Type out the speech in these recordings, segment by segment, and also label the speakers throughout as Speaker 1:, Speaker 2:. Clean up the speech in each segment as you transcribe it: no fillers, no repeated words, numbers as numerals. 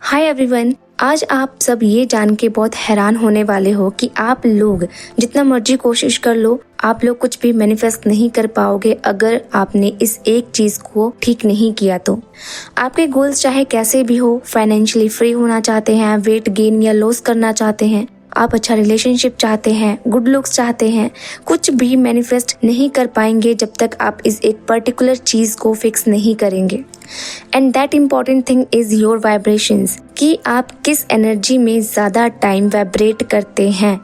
Speaker 1: Hi everyone, आज आप सब ये जान के बहुत हैरान होने वाले हो कि आप लोग जितना मर्जी कोशिश कर लो, आप लोग कुछ भी मैनिफेस्ट नहीं कर पाओगे अगर आपने इस एक चीज को ठीक नहीं किया तो। आपके गोल्स चाहे कैसे भी हो, फाइनेंशियली फ्री होना चाहते हैं, वेट गेन या लॉस करना चाहते हैं, आप अच्छा रिलेशनशिप चाहते हैं, गुड लुक्स चाहते हैं, कुछ भी मैनिफेस्ट नहीं कर पाएंगे जब तक आप इस एक पर्टिकुलर चीज को फिक्स नहीं करेंगे। And that important thing is your vibrations, कि आप किस एनर्जी में ज्यादा टाइम वाइब्रेट करते हैं,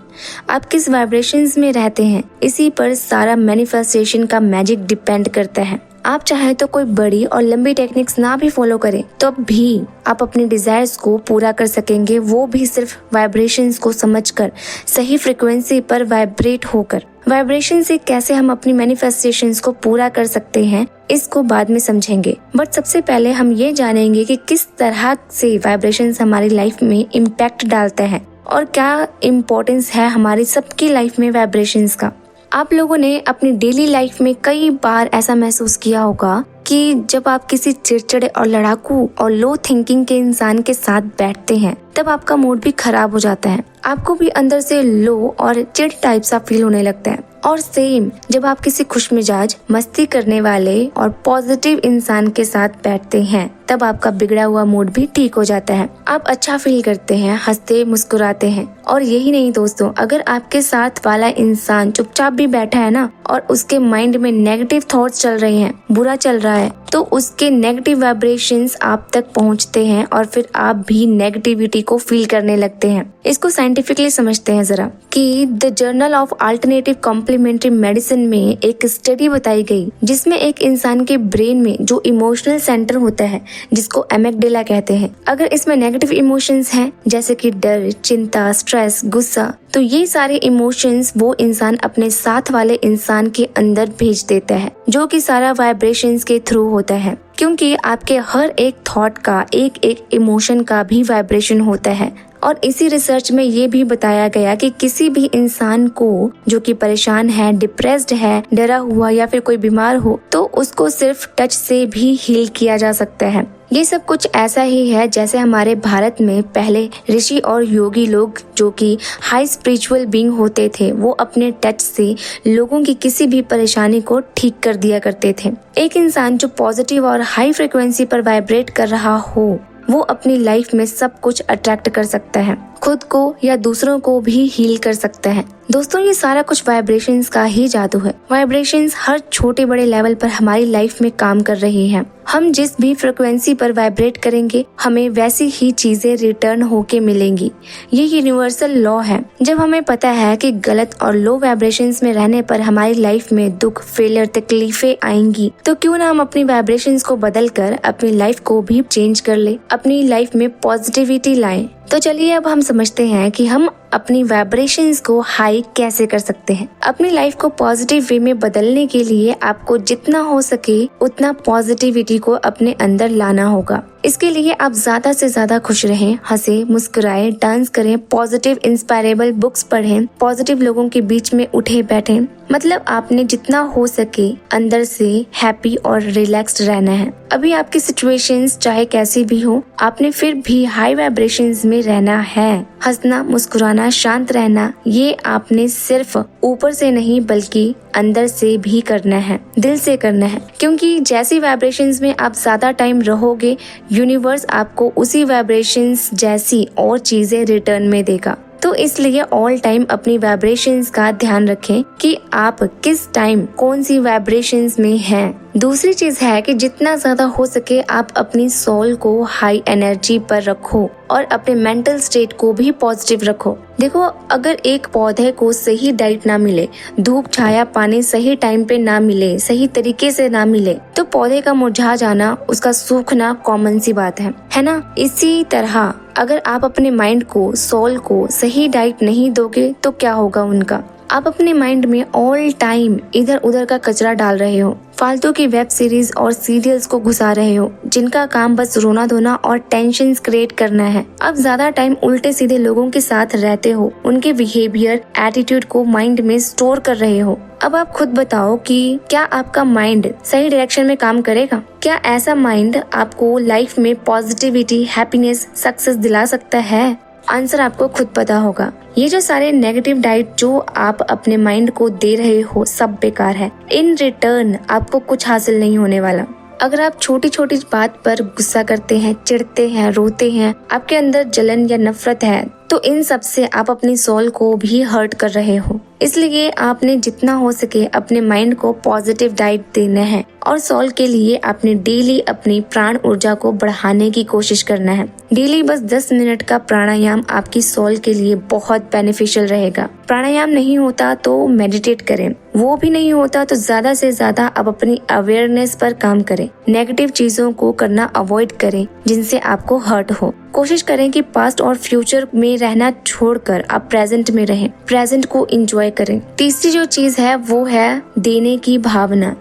Speaker 1: आप किस वाइब्रेशंस में रहते हैं। इसी पर सारा मैनिफेस्टेशन का मैजिक डिपेंड करता है। आप चाहे तो कोई बड़ी और लंबी टेक्निक्स ना भी फॉलो करें तो भी आप अपने डिजायर्स को पूरा कर सकेंगे, वो भी सिर्फ वाइब्रेशंस को समझकर, सही फ्रिक्वेंसी पर वाइब्रेट होकर। वाइब्रेशन से कैसे हम अपनी मैनिफेस्टेशंस को पूरा कर सकते हैं इसको बाद में समझेंगे, बट सबसे पहले हम ये जानेंगे कि किस तरह से वाइब्रेशंस हमारी लाइफ में इम्पैक्ट डालते हैं और क्या इम्पोर्टेंस है हमारी सबकी लाइफ में वाइब्रेशंस का। आप लोगों ने अपनी डेली लाइफ में कई बार ऐसा महसूस किया होगा कि जब आप किसी चिड़चिड़े और लड़ाकू और लो थिंकिंग के इंसान के साथ बैठते हैं तब आपका मूड भी खराब हो जाता है, आपको भी अंदर से लो और चिड़ टाइप सा फील होने लगता है। और सेम जब आप किसी खुशमिजाज, मस्ती करने वाले और पॉजिटिव इंसान के साथ बैठते हैं तब आपका बिगड़ा हुआ मूड भी ठीक हो जाता है, आप अच्छा फील करते हैं, हंसते मुस्कुराते हैं। और यही नहीं दोस्तों, अगर आपके साथ वाला इंसान चुपचाप भी बैठा है ना और उसके माइंड में नेगेटिव थॉट्स चल रहे हैं, बुरा चल रहा है, तो उसके नेगेटिव वाइब्रेशंस आप तक पहुंचते हैं और फिर आप भी नेगेटिविटी को फील करने लगते हैं। इसको साइंटिफिकली समझते हैं जरा कि the journal of alternative complementary medicine में एक स्टडी बताई गई जिसमें एक इंसान के ब्रेन में जो इमोशनल सेंटर होता है जिसको एमिगडाला कहते हैं, अगर इसमें नेगेटिव इमोशंस हैं जैसे कि डर, चिंता, स्ट्रेस, गुस्सा, तो ये सारे इमोशंस वो इंसान अपने साथ वाले इंसान के अंदर भेज देता है, जो कि सारा वाइब्रेशंस के थ्रू होता है। क्योंकि आपके हर एक थॉट का, एक एक इमोशन का भी वाइब्रेशन होता है। और इसी रिसर्च में ये भी बताया गया कि किसी भी इंसान को जो कि परेशान है, डिप्रेस्ड है, डरा हुआ या फिर कोई बीमार हो, तो उसको सिर्फ टच से भी हील किया जा सकता है। ये सब कुछ ऐसा ही है जैसे हमारे भारत में पहले ऋषि और योगी लोग जो कि हाई स्पिरिचुअल बीइंग होते थे, वो अपने टच से लोगों की किसी भी परेशानी को ठीक कर दिया करते थे। एक इंसान जो पॉजिटिव और हाई फ्रिक्वेंसी पर वाइब्रेट कर रहा हो वो अपनी लाइफ में सब कुछ अट्रैक्ट कर सकता है, खुद को या दूसरों को भी हील कर सकता है। दोस्तों, ये सारा कुछ वाइब्रेशंस का ही जादू है। वाइब्रेशंस हर छोटे बड़े लेवल पर हमारी लाइफ में काम कर रही हैं। हम जिस भी फ्रिक्वेंसी पर वाइब्रेट करेंगे हमें वैसी ही चीजें रिटर्न होके मिलेंगी। ये यूनिवर्सल लॉ है। जब हमें पता है कि गलत और लो वाइब्रेशंस में रहने पर हमारी लाइफ में दुख, फेलियर, तकलीफें आएंगी, तो क्यों ना हम अपनी वाइब्रेशंस को बदल कर अपनी लाइफ को भी चेंज कर ले, अपनी लाइफ में पॉजिटिविटी लाएं। तो चलिए अब हम समझते हैं कि हम अपनी वाइब्रेशंस को हाई कैसे कर सकते हैं। अपनी लाइफ को पॉजिटिव वे में बदलने के लिए आपको जितना हो सके उतना पॉजिटिविटी को अपने अंदर लाना होगा। इसके लिए आप ज्यादा से ज्यादा खुश रहें, हंसे, मुस्कुराए, डांस करें, पॉजिटिव इंस्पायरेबल बुक्स पढ़ें, पॉजिटिव लोगों के बीच में उठे बैठें। मतलब आपने जितना हो सके अंदर से हैप्पी और रिलैक्स्ड रहना है। अभी आपकी सिचुएशंस चाहे कैसी भी हो, आपने फिर भी हाई वाइब्रेशंस में रहना है। हंसना, मुस्कुराना, शांत रहना, ये आपने सिर्फ ऊपर से नहीं बल्कि अंदर से भी करना है, दिल से करना है। क्योंकि जैसी वाइब्रेशंस में आप ज्यादा टाइम रहोगे, यूनिवर्स आपको उसी वाइब्रेशंस जैसी और चीजें रिटर्न में देगा। तो इसलिए ऑल टाइम अपनी वाइब्रेशंस का ध्यान रखें कि आप किस टाइम कौन सी वाइब्रेशंस में हैं। दूसरी चीज है कि जितना ज्यादा हो सके आप अपनी सोल को हाई एनर्जी पर रखो और अपने मेंटल स्टेट को भी पॉजिटिव रखो। देखो, अगर एक पौधे को सही डाइट ना मिले, धूप, छाया, पानी सही टाइम पे ना मिले, सही तरीके से ना मिले, तो पौधे का मुरझा जाना, उसका सूखना कॉमन सी बात है ना। इसी तरह अगर आप अपने माइंड को, सोल को सही डाइट नहीं दोगे तो क्या होगा उनका। आप अपने माइंड में ऑल टाइम इधर उधर का कचरा डाल रहे हो, फालतू की वेब सीरीज और सीरियल्स को घुसा रहे हो जिनका काम बस रोना धोना और टेंशन क्रिएट करना है। अब ज्यादा टाइम उल्टे सीधे लोगों के साथ रहते हो, उनके बिहेवियर एटीट्यूड को माइंड में स्टोर कर रहे हो। अब आप खुद बताओ कि क्या आपका माइंड सही डायरेक्शन में काम करेगा? क्या ऐसा माइंड आपको लाइफ में पॉजिटिविटी, हैप्पीनेस, सक्सेस दिला सकता है? आंसर आपको खुद पता होगा। ये जो सारे नेगेटिव डाइट जो आप अपने माइंड को दे रहे हो सब बेकार है। इन रिटर्न आपको कुछ हासिल नहीं होने वाला। अगर आप छोटी छोटी बात पर गुस्सा करते हैं, चिढ़ते हैं, रोते हैं, आपके अंदर जलन या नफरत है, तो इन सब से आप अपनी सोल को भी हर्ट कर रहे हो। इसलिए आपने जितना हो सके अपने माइंड को पॉजिटिव डाइट देना है और सोल के लिए आपने डेली अपनी प्राण ऊर्जा को बढ़ाने की कोशिश करना है। डेली बस 10 मिनट का प्राणायाम आपकी सोल के लिए बहुत बेनिफिशियल रहेगा। प्राणायाम नहीं होता तो मेडिटेट करें, वो भी नहीं होता तो ज्यादा से ज्यादा आप अपनी अवेयरनेस पर काम करें। नेगेटिव चीजों को करना अवॉइड करें जिनसे आपको हर्ट हो। कोशिश करें कि पास्ट और फ्यूचर में रहना छोड़कर आप प्रेजेंट में रहें, प्रेजेंट को एंजॉय करें। तीसरी जो चीज है वो है देने की भावना।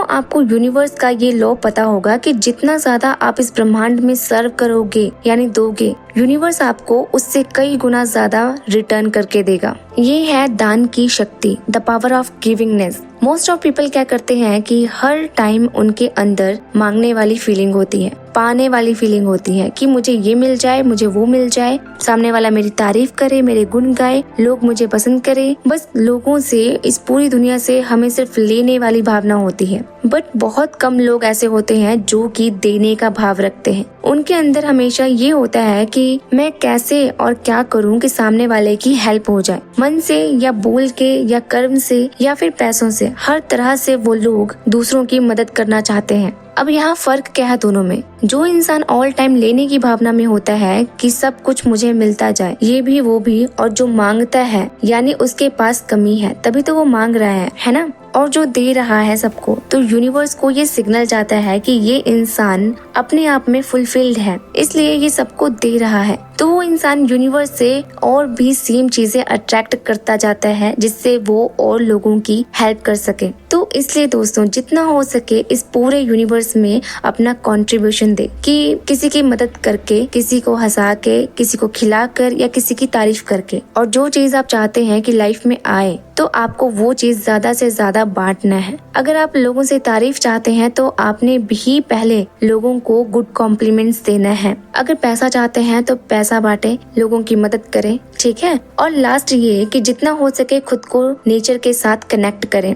Speaker 1: आपको यूनिवर्स का ये लॉ पता होगा कि जितना ज्यादा आप इस ब्रह्मांड में सर्व करोगे यानी दोगे, यूनिवर्स आपको उससे कई गुना ज्यादा रिटर्न करके देगा। ये है दान की शक्ति, the power of givingness. Most of people क्या करते हैं कि हर टाइम उनके अंदर मांगने वाली फीलिंग होती है, पाने वाली फीलिंग होती है कि मुझे ये मिल जाए, मुझे वो मिल जाए, सामने वाला मेरी तारीफ करे, मेरे गुण गाए, लोग मुझे पसंद करे। बस लोगों से, इस पूरी दुनिया से हमें सिर्फ लेने वाली भावना होती है। बट बहुत कम लोग ऐसे होते हैं जो कि देने का भाव रखते हैं। उनके अंदर हमेशा ये होता है कि मैं कैसे और क्या करूं कि सामने वाले की हेल्प हो जाए। मन से या बोल के या कर्म से या फिर पैसों से, हर तरह से वो लोग दूसरों की मदद करना चाहते हैं। अब यहाँ फर्क क्या है दोनों में? जो इंसान ऑल टाइम लेने की भावना में होता है कि सब कुछ मुझे मिलता जाए, ये भी वो भी, और जो मांगता है यानी उसके पास कमी है तभी तो वो मांग रहा है ना, और जो दे रहा है सबको, तो यूनिवर्स को ये सिग्नल जाता है कि ये इंसान अपने आप में फुलफिल्ड है, इसलिए ये सबको दे रहा है। तो वो इंसान यूनिवर्स से और भी सेम चीजें अट्रैक्ट करता जाता है जिससे वो और लोगों की हेल्प कर सके। तो इसलिए दोस्तों, जितना हो सके इस पूरे यूनिवर्स में अपना कंट्रीब्यूशन दे, कि किसी की मदद करके, किसी को हंसा के, किसी को खिलाकर या किसी की तारीफ करके। और जो चीज आप चाहते हैं कि लाइफ में आए, तो आपको वो चीज ज्यादा से ज्यादा बांटना है। अगर आप लोगों से तारीफ चाहते हैं तो आपने भी पहले लोगों को गुड कॉम्प्लीमेंट्स देना है। अगर पैसा चाहते हैं तो पैसा बांटे, लोगों की मदद करें, ठीक है। और लास्ट ये कि जितना हो सके खुद को नेचर के साथ कनेक्ट करें।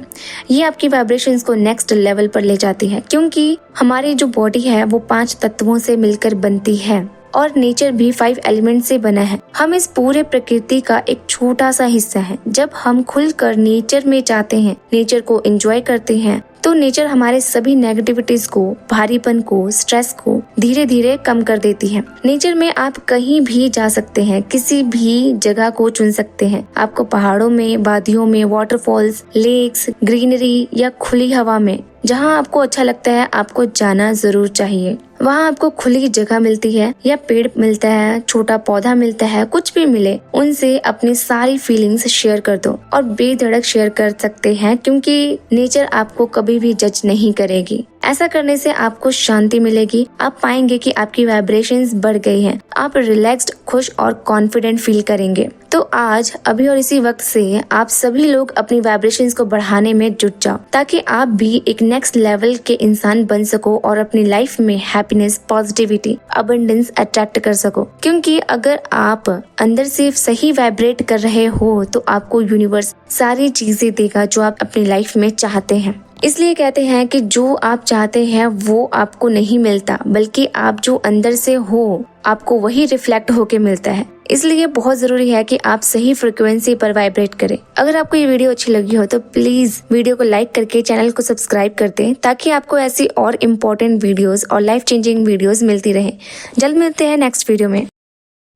Speaker 1: ये आपकी वाइब्रेशंस को नेक्स्ट लेवल पर ले जाती है, क्योंकि हमारी जो बॉडी है वो 5 तत्वों से मिलकर बनती है और नेचर भी 5 एलिमेंट से बना है। हम इस पूरे प्रकृति का एक छोटा सा हिस्सा है। जब हम खुलकर नेचर में जाते हैं, नेचर को एंजॉय करते हैं, तो नेचर हमारे सभी नेगेटिविटीज को, भारीपन को, स्ट्रेस को धीरे धीरे कम कर देती है। नेचर में आप कहीं भी जा सकते हैं, किसी भी जगह को चुन सकते हैं। आपको पहाड़ों में, वादियों में, वाटरफॉल्स, लेक्स, ग्रीनरी या खुली हवा में, जहाँ आपको अच्छा लगता है, आपको जाना जरूर चाहिए। वहाँ आपको खुली जगह मिलती है या पेड़ मिलता है, छोटा पौधा मिलता है, कुछ भी मिले, उनसे अपनी सारी फीलिंग्स शेयर कर दो और बेधड़क शेयर कर सकते हैं, क्योंकि नेचर आपको कभी भी जज नहीं करेगी। ऐसा करने से आपको शांति मिलेगी। आप पाएंगे कि आपकी वाइब्रेशंस बढ़ गई हैं। आप रिलैक्स्ड, खुश और कॉन्फिडेंट फील करेंगे। तो आज, अभी और इसी वक्त से आप सभी लोग अपनी वाइब्रेशंस को बढ़ाने में जुट जाओ, ताकि आप भी एक नेक्स्ट लेवल के इंसान बन सको और अपनी लाइफ में हैप्पीनेस, पॉजिटिविटी, अबंडेंस अट्रैक्ट कर सको। क्योंकि अगर आप अंदर से सही वाइब्रेट कर रहे हो तो आपको यूनिवर्स सारी चीजें देगा जो आप अपनी लाइफ में चाहते हैं। इसलिए कहते हैं कि जो आप चाहते हैं वो आपको नहीं मिलता, बल्कि आप जो अंदर से हो आपको वही रिफ्लेक्ट होके मिलता है। इसलिए बहुत जरूरी है कि आप सही फ्रिक्वेंसी पर वाइब्रेट करें। अगर आपको ये वीडियो अच्छी लगी हो तो प्लीज वीडियो को लाइक करके चैनल को सब्सक्राइब कर दें, ताकि आपको ऐसी और इम्पोर्टेंट वीडियोस और लाइफ चेंजिंग वीडियोस मिलती रहे। जल्द मिलते हैं नेक्स्ट वीडियो में।